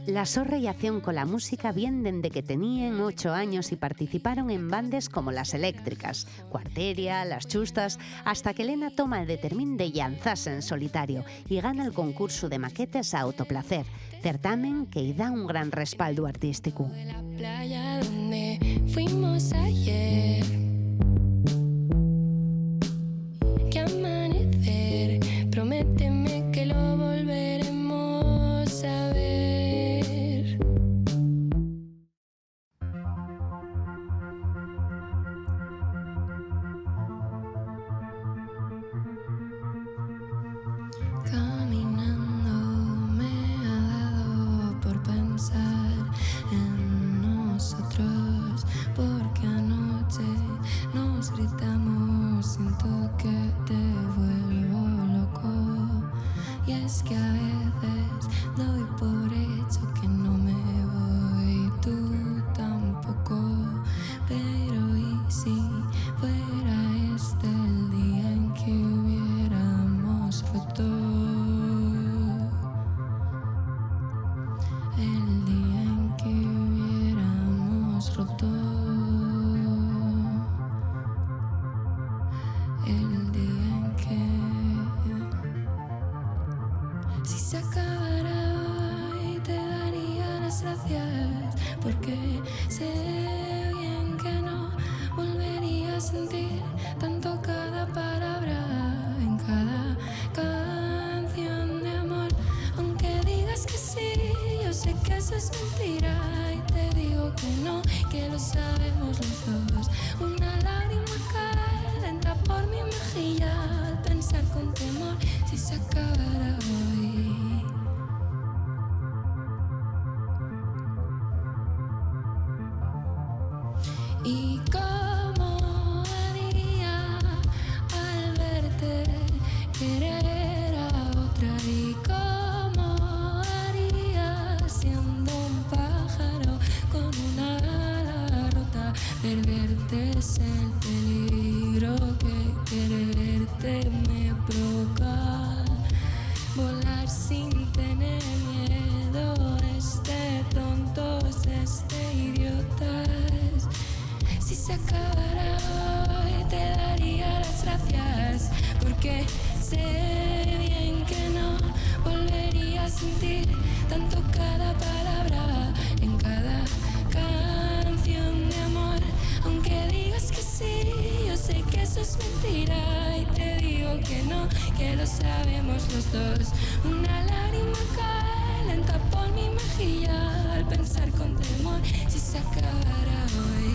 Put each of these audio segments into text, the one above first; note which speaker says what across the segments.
Speaker 1: La súa relación cola música vien dende que tenían 8 años y participaron en bandes como Las Eléctricas, Cuarteria, Las Chustas, hasta que Elena toma el determín de llanzarse en solitario y gana el concurso de maquetes a Autoplacer, certamen que lle da un gran respaldo artístico.
Speaker 2: De la playa donde fuimos ayer, que amanecer, prométeme que lo volveremos a ver. Caminando me ha dado por pensar en nosotros, porque anoche nos gritamos, siento que te vuelvo loco. Y es que a veces doy por hecho que no me voy, tú tampoco. Pero ¿y si fuera este el día en que hubiéramos roto? El día en que hubiéramos roto. El día en que... Si se acabara hoy te daría las gracias, porque sé bien que no volvería a sentir tanto cada palabra en cada canción de amor. Aunque digas que sí, yo sé que eso es mentira y te digo que no, que lo sabemos los dos. Una lágrima cae lenta por mi mejilla al pensar con temor si se acabara hoy. ¿Y cómo haría al verte querer a otra? ¿Y cómo haría siendo un pájaro con una ala rota? Perderte es el peligro que quererte me provoca. Volar sin tener miedo es de tontos, es de idiotas. Si se acabara hoy te daría las gracias, porque sé bien que no volvería a sentir tanto cada palabra en cada canción de amor. Aunque digas que sí, yo sé que eso es mentira y te digo que no, que lo sabemos los dos. Una lágrima cae lenta por mi mejilla al pensar con temor si se acabara hoy.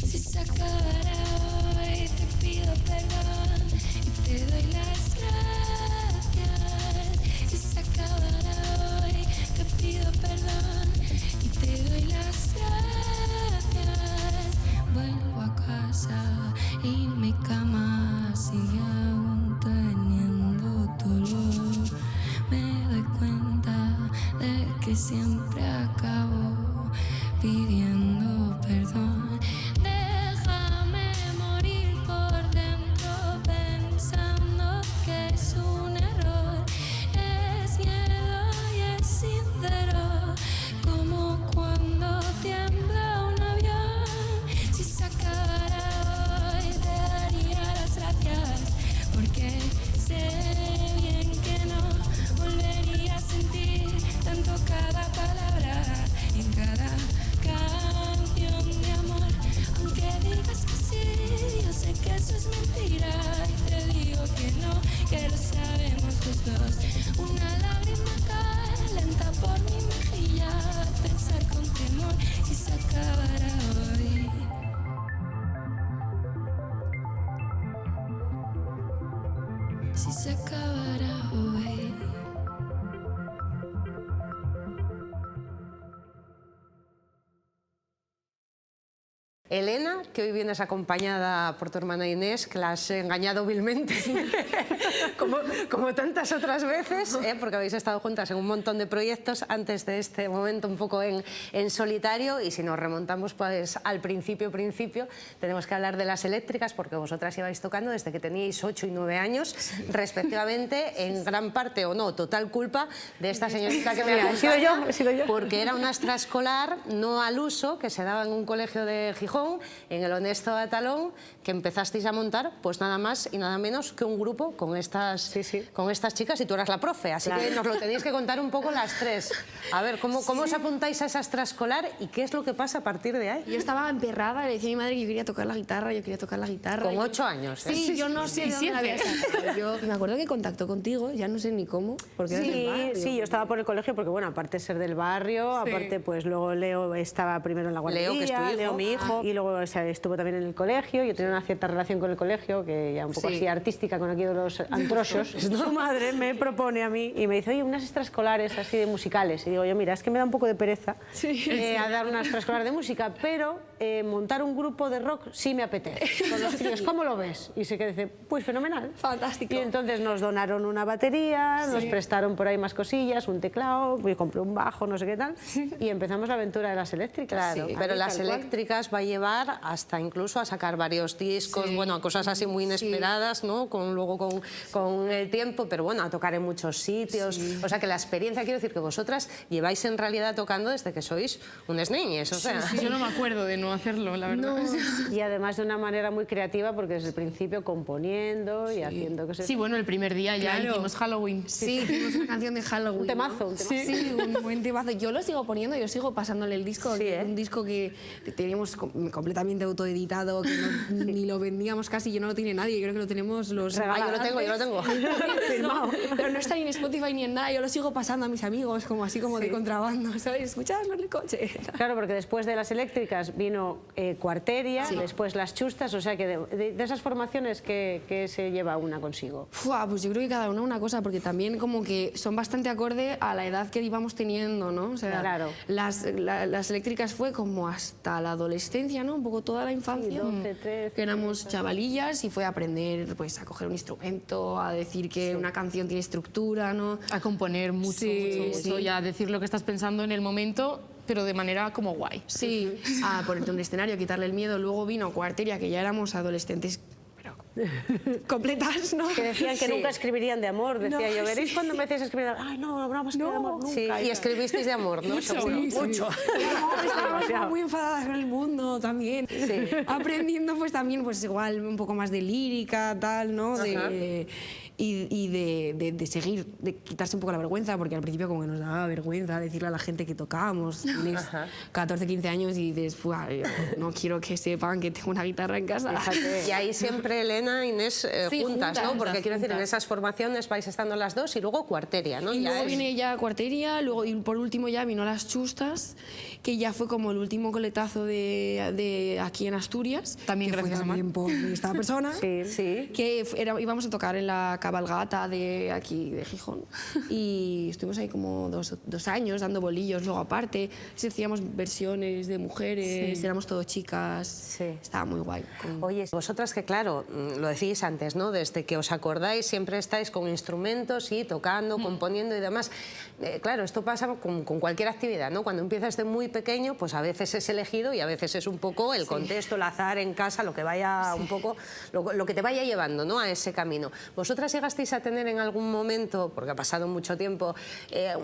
Speaker 2: Si se acabara hoy te pido perdón y te doy las gracias. Si se acabara hoy te pido perdón y te doy las gracias. Vuelvo a casa y mi cama sigue aún teniendo dolor. Me doy cuenta de que siempre acabo pidiendo perdón. Déjame morir por dentro pensando que es un error. Es miedo y es sincero, como cuando tiembla un avión. Si se acabara hoy te daría las gracias, porque sé bien que no volvería a sentir tanto cada palabra en cada canción de amor. Aunque digas que sí, yo sé que eso es mentira y te digo que no, que lo sabemos los dos. Una lágrima cae lenta por mi mejilla al pensar con temor si se acabara hoy. Si se acabara hoy.
Speaker 3: Elena, que hoy vienes acompañada por tu hermana Inés, que la has engañado vilmente, como tantas otras veces, porque habéis estado juntas en un montón de proyectos antes de este momento un poco en solitario, y si nos remontamos pues al principio, tenemos que hablar de las eléctricas, porque vosotras ibais tocando desde que teníais 8 y 9 años, respectivamente, en gran parte o no, total culpa de esta señorita que me ha
Speaker 4: he sido yo.
Speaker 3: Porque era una extraescolar no al uso, que se daba en un colegio de Gijón, en el Honesto de Atalón, que empezasteis a montar pues nada más y nada menos que un grupo con estas chicas, y tú eras la profe, así que nos lo tenéis que contar un poco las tres. A ver, ¿cómo os apuntáis a esa extraescolar y qué es lo que pasa a partir de ahí?
Speaker 5: Yo estaba emperrada, le decía a mi madre que yo quería tocar la guitarra,
Speaker 3: Con 8 años, ¿eh?
Speaker 5: Sí, yo no sé de dónde la había sacado. Yo me acuerdo que contactó contigo, ya no sé ni cómo, porque eras del barrio.
Speaker 4: Sí, yo estaba por el colegio porque, bueno, aparte de ser del barrio, aparte pues luego Leo estaba primero en la guardería,
Speaker 3: Leo, que es tu hijo.
Speaker 4: Leo, mi hijo, y luego estuvo también en el colegio. Yo tenía una cierta relación con el colegio, que ya un poco así artística, con aquello de los antrosos. Su madre me propone a mí y me dice, oye, unas extraescolares así de musicales. Y digo yo, mira, es que me da un poco de pereza a dar una extraescolar de música, pero montar un grupo de rock sí me apetece. Con los tíos, ¿cómo lo ves? Y se queda, dice, pues fenomenal.
Speaker 5: Fantástico.
Speaker 4: Y entonces nos donaron una batería, nos prestaron por ahí más cosillas, un teclado, yo compré un bajo, no sé qué tal, y empezamos la aventura de las eléctricas.
Speaker 3: Claro, pero las eléctricas va a llevar hasta incluso a sacar varios discos, bueno, a cosas así muy inesperadas, ¿no? Luego con el tiempo, pero bueno, a tocar en muchos sitios. O sea que la experiencia, quiero decir que vosotras lleváis en realidad tocando desde que sois unas niñas, o sea.
Speaker 6: Yo no me acuerdo de no hacerlo, la verdad.
Speaker 4: Y además de una manera muy creativa, porque desde el principio componiendo y haciendo cosas.
Speaker 6: Sí, bueno, el primer día ya
Speaker 5: Claro.
Speaker 6: hicimos Halloween.
Speaker 5: Sí, hicimos una canción de Halloween.
Speaker 4: Un temazo.
Speaker 5: Sí, un buen temazo. Yo lo sigo poniendo, yo sigo pasándole el disco, un disco que teníamos completamente autoeditado, que ni lo vendíamos casi, yo no lo tiene nadie, creo que lo tenemos los...
Speaker 3: yo lo tengo.
Speaker 5: Pero no está ni en Spotify ni en nada, yo lo sigo pasando a mis amigos, como así como de contrabando, ¿sabes? Escuchadlo en el coche.
Speaker 4: Claro, porque después de las eléctricas vino Cuarteria, después las Chustas, o sea que de esas formaciones, ¿qué se lleva una consigo?
Speaker 5: Pues yo creo que cada una cosa, porque también como que son bastante acorde a la edad que íbamos teniendo, ¿no? O sea,
Speaker 4: Claro.
Speaker 5: las eléctricas fue como hasta la adolescencia, ¿no? Un poco toda la infancia.
Speaker 4: 12, 13,
Speaker 5: que éramos chavalillas y fue a aprender pues a coger un instrumento, a decir que una canción tiene estructura, ¿no?
Speaker 6: A componer mucho, mucho, y a decir lo que estás pensando en el momento, pero de manera como guay.
Speaker 5: Sí, a ponerte un escenario, quitarle el miedo. Luego vino Cuarteria, que ya éramos adolescentes completas, ¿no?
Speaker 4: Que decían que nunca escribirían de amor, decía yo, ¿veréis cuando empecéis a escribir? Ay, no hablamos de amor nunca.
Speaker 3: Sí, y escribisteis de amor, ¿no? Mucho.
Speaker 5: Estábamos muy enfadadas con el mundo también. Aprendiendo pues también pues igual un poco más de lírica, tal, ¿no? Y de seguir, de quitarse un poco la vergüenza, porque al principio como que nos daba vergüenza decirle a la gente que tocábamos. Tienes 14, 15 años y dices, no quiero que sepan que tengo una guitarra en casa.
Speaker 3: Y ahí siempre Elena, Inés, juntas, ¿no? Porque quiero decir, en esas formaciones vais estando las dos y luego Cuarteria, ¿no?
Speaker 5: Y luego viene ya Cuarteria, luego, y por último ya vino Las Chustas, que ya fue como el último coletazo de aquí en Asturias.
Speaker 6: También
Speaker 5: que
Speaker 6: gracias
Speaker 5: fue
Speaker 6: a Mar.
Speaker 5: también por esta persona. Que íbamos a tocar en la cabalgata de aquí, de Gijón. Y estuvimos ahí como dos años dando bolillos, luego aparte hacíamos versiones de mujeres, éramos todo chicas. Estaba muy guay.
Speaker 3: Oye, vosotras que claro, lo decís antes, ¿no? Desde que os acordáis siempre estáis con instrumentos y tocando, componiendo y demás. Claro, esto pasa con cualquier actividad, ¿no? Cuando empiezas de muy pequeño, pues a veces es elegido y a veces es un poco el contexto, el azar en casa, lo que vaya un poco, lo que te vaya llevando, ¿no? A ese camino. ¿Vosotras llegasteis a tener en algún momento, porque ha pasado mucho tiempo,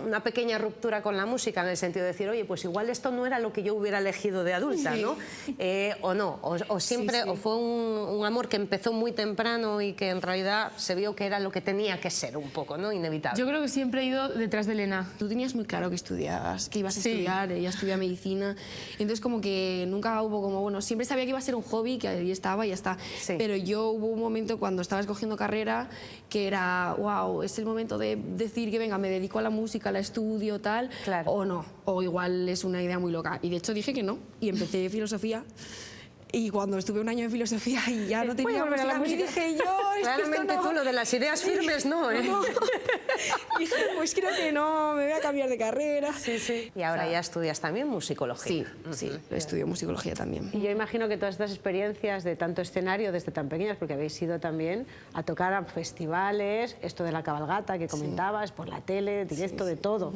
Speaker 3: una pequeña ruptura con la música en el sentido de decir, oye, pues igual esto no era lo que yo hubiera elegido de adulta, ¿no? O no, o siempre, o fue un amor que empezó muy temprano y que en realidad se vio que era lo que tenía que ser un poco, ¿no? Inevitable.
Speaker 6: Yo creo que siempre he ido detrás de Elena.
Speaker 5: Tú tenías muy claro que estudiabas, que ibas a estudiar, ella estudia medicina, entonces como que nunca hubo como, bueno, siempre sabía que iba a ser un hobby, que ahí estaba y ya está, pero yo hubo un momento cuando estaba escogiendo carrera que era, wow, es el momento de decir que venga, me dedico a la música, la estudio, tal, o no, o igual es una idea muy loca, y de hecho dije que no, y empecé filosofía. Y cuando estuve un año en filosofía y ya no tenía música, y dije yo...
Speaker 3: Claramente tú lo de las ideas firmes no, ¿eh?
Speaker 5: Dije, pues creo que no, me voy a cambiar de carrera.
Speaker 3: Sí, sí. Y ahora ya estudias también musicología.
Speaker 5: Sí, estudio musicología también.
Speaker 4: Y yo imagino que todas estas experiencias de tanto escenario desde tan pequeñas, porque habéis ido también a tocar a festivales, esto de la cabalgata que comentabas, por la tele, directo, de todo.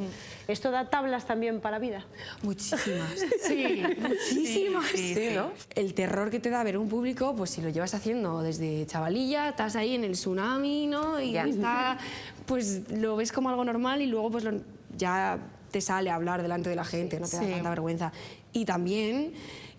Speaker 4: ¿Esto da tablas también para vida?
Speaker 5: Muchísimas.
Speaker 6: Sí,
Speaker 5: Muchísimas.
Speaker 3: Sí, ¿no?
Speaker 5: El terror que te da ver un público, pues si lo llevas haciendo desde chavalilla, estás ahí en el tsunami, ¿no? Y pues lo ves como algo normal y luego pues ya te sale a hablar delante de la gente, no te da tanta vergüenza. Y también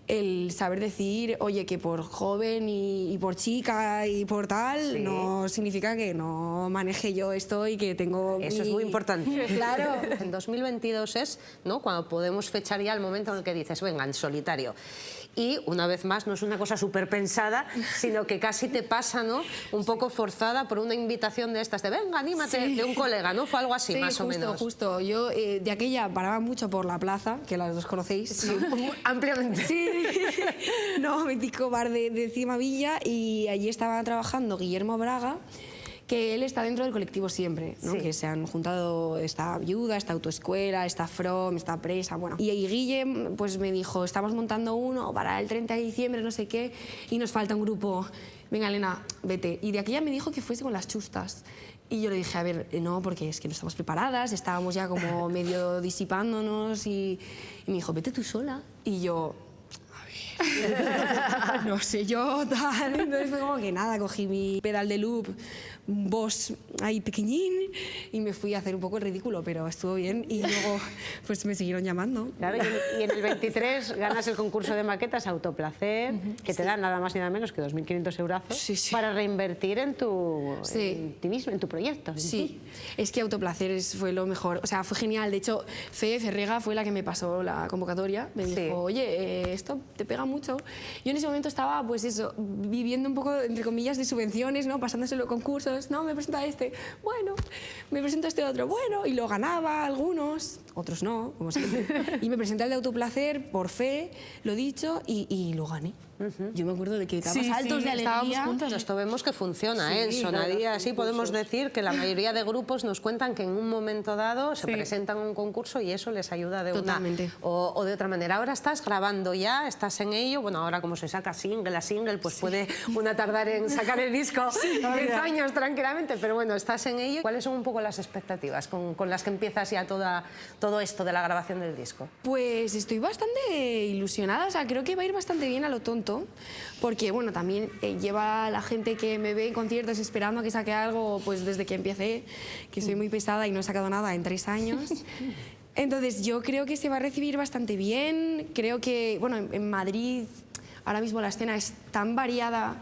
Speaker 5: el saber decir, oye, que por joven y por chica y por tal, no significa que no maneje yo esto y que tengo...
Speaker 3: Eso es muy importante.
Speaker 5: Claro.
Speaker 3: En 2022 es, ¿no?, cuando podemos fechar ya el momento en el que dices, venga, en solitario. Y una vez más, no es una cosa súper pensada, sino que casi te pasa, ¿no?, un poco forzada por una invitación de estas, de venga, anímate, de un colega, ¿no? Fue algo así, más o menos.
Speaker 5: Justo. Yo de aquella paraba mucho por la plaza, que las dos conocéis.
Speaker 3: Sí, ampliamente.
Speaker 5: Sí. No, mítico bar de Cimavilla, y allí estaba trabajando Guillermo Braga, que él está dentro del colectivo siempre, ¿no? Que se han juntado, está Viuda, está Autoescuela, está From, está Presa, bueno. Y Guille pues me dijo, estamos montando uno para el 30 de diciembre, no sé qué, y nos falta un grupo. Venga, Elena, vete. Y de aquella me dijo que fuese con las chustas. Y yo le dije, a ver, no, porque es que no estamos preparadas, estábamos ya como medio disipándonos, y me dijo, vete tú sola. Y yo... no sé yo, tal. Entonces fue como que nada, cogí mi pedal de loop, un Boss ahí pequeñín, y me fui a hacer un poco el ridículo, pero estuvo bien. Y luego pues me siguieron llamando.
Speaker 4: Claro, y en el 23 ganas el concurso de maquetas Autoplacer, que te dan nada más ni nada menos que 2.500 eurazos para reinvertir en en ti mismo, en tu proyecto.
Speaker 5: Sí, es que Autoplacer fue lo mejor, o sea, fue genial. De hecho, Fe Ferrega fue la que me pasó la convocatoria. Me dijo, oye, esto te pega mucho. Yo en ese momento estaba, pues eso, viviendo un poco, entre comillas, de subvenciones, ¿no? Pasándoselo concursos. No, me presento a este, bueno, me presento a este otro, bueno, y lo ganaba algunos, otros no, como siempre. Y me presenté al de Autoplacer por Fe, lo dicho, y lo gané. Yo me acuerdo de que estábamos altos de alegría.
Speaker 3: Esto vemos que funciona, ¿eh? En Sonadía, sí podemos decir que la mayoría de grupos nos cuentan que en un momento dado se presentan a un concurso y eso les ayuda de una o de otra manera. Ahora estás grabando ya, estás en ello. Bueno, ahora como se saca single a single, pues puede una tardar en sacar el disco 10 años tranquilamente, pero bueno, estás en ello. ¿Cuáles son un poco las expectativas con las que empiezas ya todo esto de la grabación del disco?
Speaker 5: Pues estoy bastante ilusionada, o sea, creo que va a ir bastante bien a lo tonto, porque bueno, también lleva la gente que me ve en conciertos esperando a que saque algo, pues desde que empecé, que soy muy pesada y no he sacado nada en 3 años. Entonces yo creo que se va a recibir bastante bien. Creo que, bueno, en Madrid ahora mismo la escena es tan variada,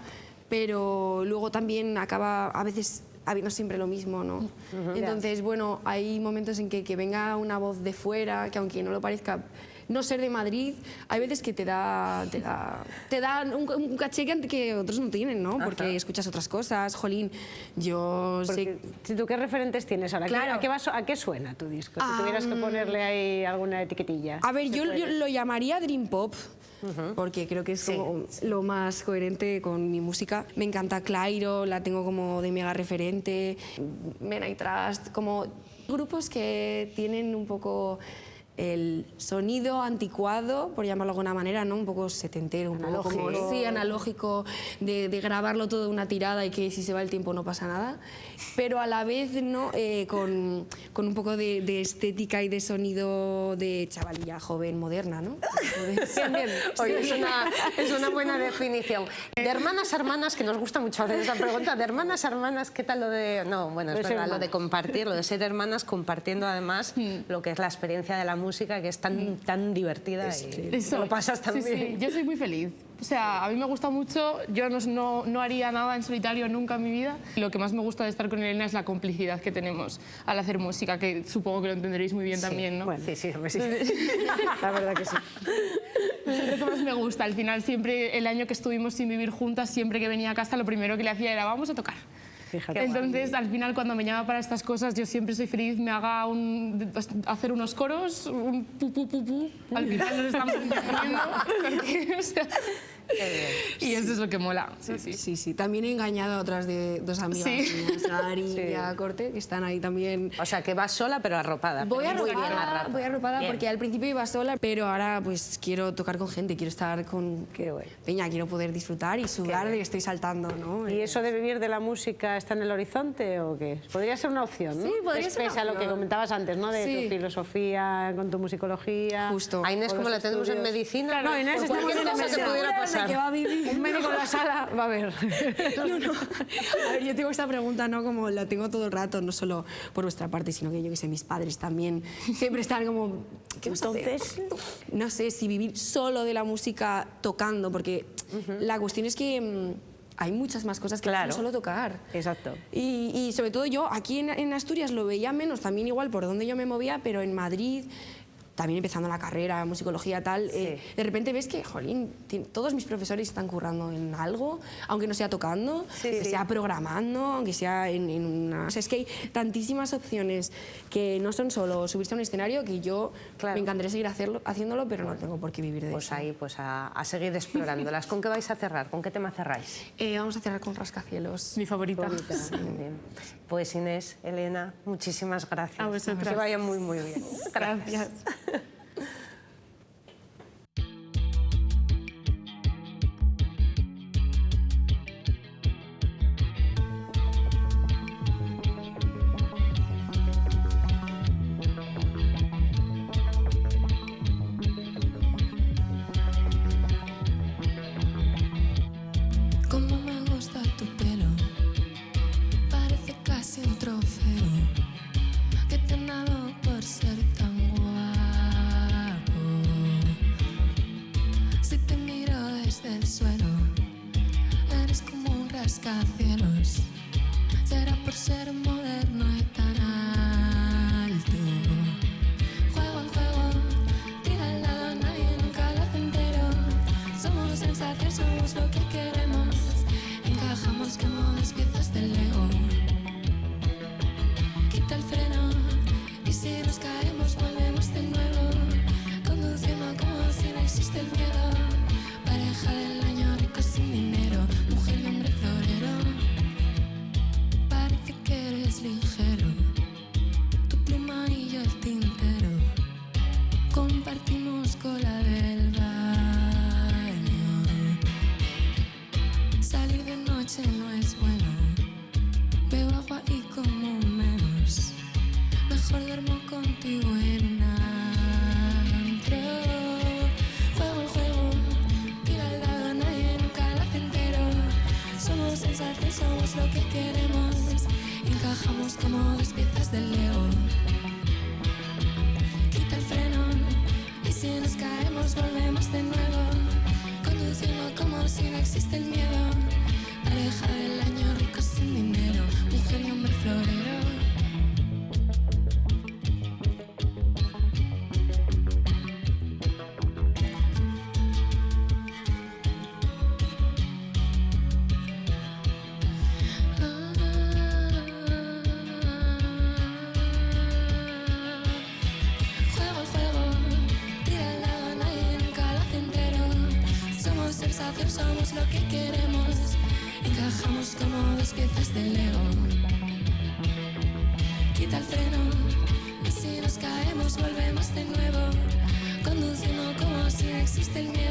Speaker 5: pero luego también acaba a veces habiendo siempre lo mismo, ¿no? Entonces, bueno, hay momentos en que venga una voz de fuera, que aunque no lo parezca, no ser de Madrid, hay veces que te da un caché que otros no tienen, ¿no? Porque escuchas otras cosas. Jolín, yo sé...
Speaker 4: Si tú, ¿qué referentes tienes ahora?
Speaker 5: Claro.
Speaker 4: ¿A qué suena tu disco? Si tuvieras que ponerle ahí alguna etiquetilla.
Speaker 5: A ver, yo lo llamaría Dream Pop, porque creo que es como lo más coherente con mi música. Me encanta Clairo, la tengo como de mega referente, Men I Trust, como grupos que tienen un poco el sonido anticuado, por llamarlo de alguna manera, ¿no? Un poco setentero, un poco como, sí, analógico, de grabarlo todo de una tirada y que si se va el tiempo no pasa nada, pero a la vez, ¿no? Con un poco de estética y de sonido de chavalilla joven, moderna, ¿no?
Speaker 3: Oye, es una buena definición. De hermanas a hermanas, que nos gusta mucho hacer esa pregunta, de hermanas a hermanas, ¿qué tal lo de...? No, bueno, es verdad, lo de compartir, lo de ser hermanas, compartiendo además lo que es la experiencia de la música, que es tan divertida y te lo pasas tan bien.
Speaker 6: Sí, yo soy muy feliz. O sea, a mí me gusta mucho, yo no haría nada en solitario nunca en mi vida. Lo que más me gusta de estar con Elena es la complicidad que tenemos al hacer música, que supongo que lo entenderéis muy bien también, ¿no?
Speaker 4: Bueno, sí. La verdad que sí.
Speaker 6: Es lo que más me gusta. Al final, siempre, el año que estuvimos sin vivir juntas, siempre que venía a casa, lo primero que le hacía era vamos a tocar.
Speaker 4: Fíjate.
Speaker 6: Entonces, al final, cuando me llama para estas cosas, yo siempre soy feliz, me haga hacer unos coros, un pu, pu, pu, pu. Al final nos estamos entendiendo. O sea,
Speaker 5: Y eso es lo que mola. Sí. También he engañado a otras de dos amigas mías, a Ari y a Corte, que están ahí también.
Speaker 3: O sea, que vas sola pero arropada.
Speaker 5: Voy
Speaker 3: Muy bien al
Speaker 5: arropada,
Speaker 3: rato.
Speaker 5: voy arropada
Speaker 3: Bien.
Speaker 5: porque al principio iba sola, pero ahora pues quiero tocar con gente, quiero estar con peña, quiero poder disfrutar y sudar de que estoy saltando, ¿no?
Speaker 4: ¿Y eso de vivir de la música está en el horizonte o qué? Podría ser una opción, ¿no?
Speaker 5: Sí, podría ser una
Speaker 4: Pese a lo que
Speaker 5: opción.
Speaker 4: comentabas antes, ¿no? De
Speaker 5: Sí.
Speaker 4: tu filosofía con tu musicología.
Speaker 5: Justo.
Speaker 3: A Inés,
Speaker 4: con
Speaker 3: como
Speaker 4: los
Speaker 3: la tenemos en
Speaker 4: estudios.
Speaker 3: medicina,
Speaker 4: No, Inés,
Speaker 3: por
Speaker 4: estamos
Speaker 3: cualquier
Speaker 4: en
Speaker 3: cosa que
Speaker 4: medicina.
Speaker 3: pudiera pasar.
Speaker 5: Que va a vivir.
Speaker 4: Un médico en la sala va a ver.
Speaker 5: No. A ver, yo tengo esta pregunta, ¿no? Como la tengo todo el rato, no solo por vuestra parte, sino que yo que sé, mis padres también siempre están como... ¿Qué vas a hacer?
Speaker 4: Entonces,
Speaker 5: No sé si vivir solo de la música tocando, porque la cuestión es que hay muchas más cosas que no
Speaker 4: Claro.
Speaker 5: son solo tocar.
Speaker 4: exacto.
Speaker 5: Y sobre todo yo aquí en Asturias lo veía menos, también igual por donde yo me movía, pero en Madrid, también empezando la carrera, musicología, tal, de repente ves que, jolín, todos mis profesores están currando en algo, aunque no sea tocando, que sea programando, aunque sea en una... O sea, es que hay tantísimas opciones que no son solo subirse a un escenario, que yo me encantaría seguir haciéndolo, pero no tengo por qué vivir de
Speaker 3: Pues
Speaker 5: eso.
Speaker 3: ahí, pues a seguir explorándolas. ¿Con qué vais a cerrar? ¿Con qué tema cerráis?
Speaker 5: Vamos a cerrar con Rascacielos.
Speaker 6: Mi favorita.
Speaker 3: Muy bien. Pues Inés, Elena, muchísimas gracias.
Speaker 6: A vosotras.
Speaker 3: Que vaya muy, muy bien.
Speaker 6: Gracias.
Speaker 2: Como me gusta tu pelo, parece casi un trofeo que te han dado por ser tan guapo. Si te miro desde el suelo, eres como un rascacielos. Será por ser moderno y tan alto. Juego el juego, tira el lado, nadie nunca lo hace entero. Somos sensación, somos lo que queremos. Encajamos como las piezas del Lego. Quita el freno y si nos caemos volvemos de nuevo. Conduciendo como si no existe el miedo. Pareja del año, rico sin dinero. Mujer y hombre florero. Parece que eres ligero. Tu pluma y yo el tintero. Compartimos cola del baño. Salir de noche no es bueno. Bebo agua y como menos. Mejor duermo contigo en un antro. Juego el juego, tira al lado, nadie nunca lo hace entero. Somos sensación, somos lo que queremos. Encajamos como dos piezas del Lego. Quita el freno y si nos caemos volvemos de nuevo. Conduciendo como si no existe el miedo. Pareja del año, rico sin dinero. Mujer y hombre florero. Juego el juego, tira al lado, nadie nunca lo hace entero. Somos sensación, somos lo que queremos. Encajamos como dos piezas del Lego. Quita el freno y si nos caemos volvemos de nuevo. Conduciendo como si no existe el miedo.